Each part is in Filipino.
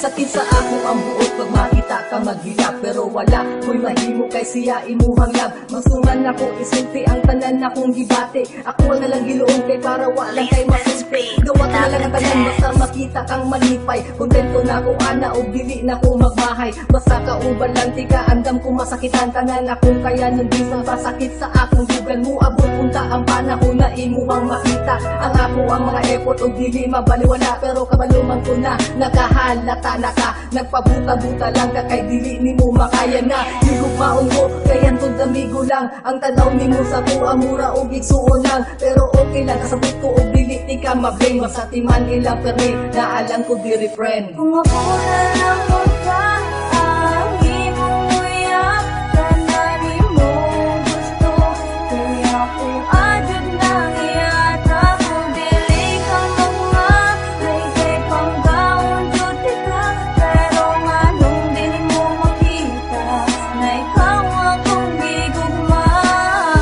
Sakit sa ako ang buot pag makita ka maghilap, pero wala ko'y mahimo kay siya imuhang lab. Masuman ako isulti ang tanan akong gibate. Ako na lang giluong kay para wala kay masulti. Gawat na lang ang tanan basta makita kang malipay. Kontento na ko ana o dili na ko magmahay. Basta kauban lang tika andam ko masakitan tanan akong kaya nung bisang pasakit sa akong dugan mo. Abot punta ang panahon na imuhang makita ang ako ang mga effort o dili mabaliwala. Pero kabaluman ko na nakahalata na ka. Nagpabuta-buta lang ka kay dili ni mo makaya na. Higugmaon mo kaya tong damigo lang. Ang tanaw ni mo sa kuha mura o gigsuon lang. Pero okay lang kasabot ko o dili di ka mablame. Masatiman ilang permi na alam ko di refrain. Kung ako na lang mo ka ang imong uyak, tananin mo gusto. Kaya kung adyan nang iyata kung dili ka magma, ay kay panggaon duty ka. Pero nga nung dili mo makita na ikaw akong gigugma.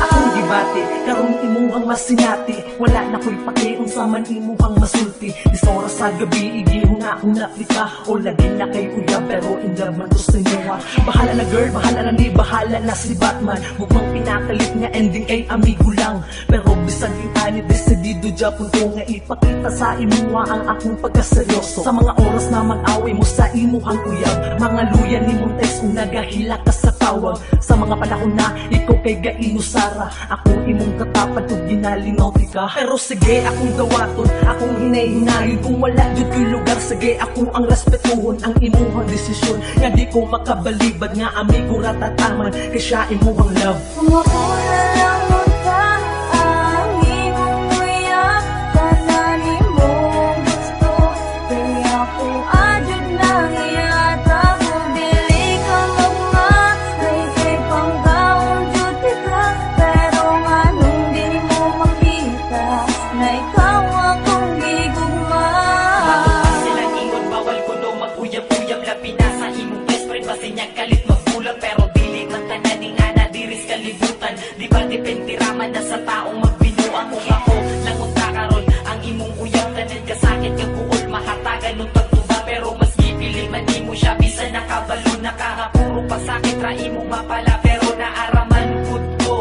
Akong gibati, karong imuhang masinati. Wala na ko'y pakiung sa man imuhang masulti. Dis oras sa gabi, igihuna-huna ka. O lagi na kay kuya, pero in love man to sa inyo. Bahala na girl, bahala na ni, bahala na si Batman. Mukhang pinakalit nga ending ay amigo lang. Pero bisag yung ani, desidido Japon ko nga ipakita sa imuha ang akong pagkaseryoso. Sa mga oras na mag-away mo sa imuhang uyab, mga luya ni Montes kung nagahila ka sa tawag. Sa mga panahon na ikaw kay Gaino Sara, ako imong katapad o ginalinaw ka. Pero sige akong dawaton, akong hinay-hinayon. Kung wala dyan ko'y lugar, sige ako ang respetuhon ang imuhang desisyon. Nga di ko makabalibad nga amigo ratataman kay siya imuhang love. Kung ako na lang mo ka ang imong uyak, tananin mo gusto. Kaya kung adyan nang iyata kung dili ka magma, ay kay panggaon duty ka. Pero nga nung dili mo makita na ikaw akong gigugma. Silang ingon bawal ko daw mag-uyab-uyab. Labi na sa imong best friend basta niyang kalit magbulag. Pero dili man tananing ana diris kalibutan. Di ba depende raman na sa taong magbinuang. Kung ako lang unta karon ang imong uyab, tanan ka sakit ka kuol mahatagan nung pagtuba. Pero mas gipili man nimo siya bisan nakabalo nakahapuro pa sakit ra imong mapala. Pero naaraman pud ko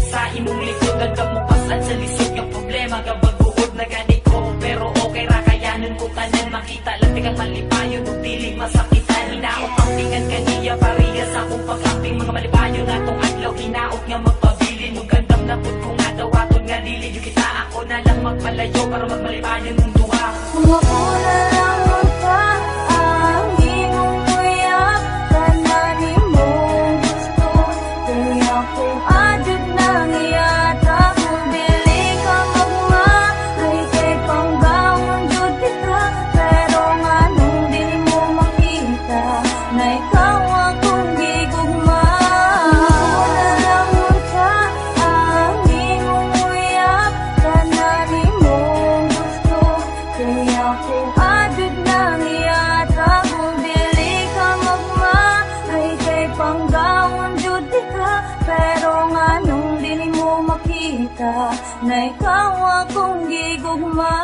sa imong likod nagkamupasan sa lisod nga problema gabaguod na gani ko. Pero okay ra kayanan ko tanan makita lang tigang malipayon ug dili masakitan. Hinaot ang tingan kaniya pareha sa akong paglamping mga malipayon atong adlaw hinaot nga magpabilin ug gandam na pud ko nga dawaton nga dili yung kita ako na lang magpalayo para magmalipayon mong duha. Kung ako na lang mo ka ang imong uyak, tananin mo gusto. Kaya kung adyan nang iyata kung dili ka magma, ay kay panggaon duty ka. Pero nga nung dili mo makita na ikaw akong gigugma. Kung ako na lang mo ka ang imong uyak, tananin mo gusto. Kaya kung adyan nang iyata kung dili ka magma, ay kay panggaon duty ka. Pero nga nung dili mo makita na ikaw akong gigugma.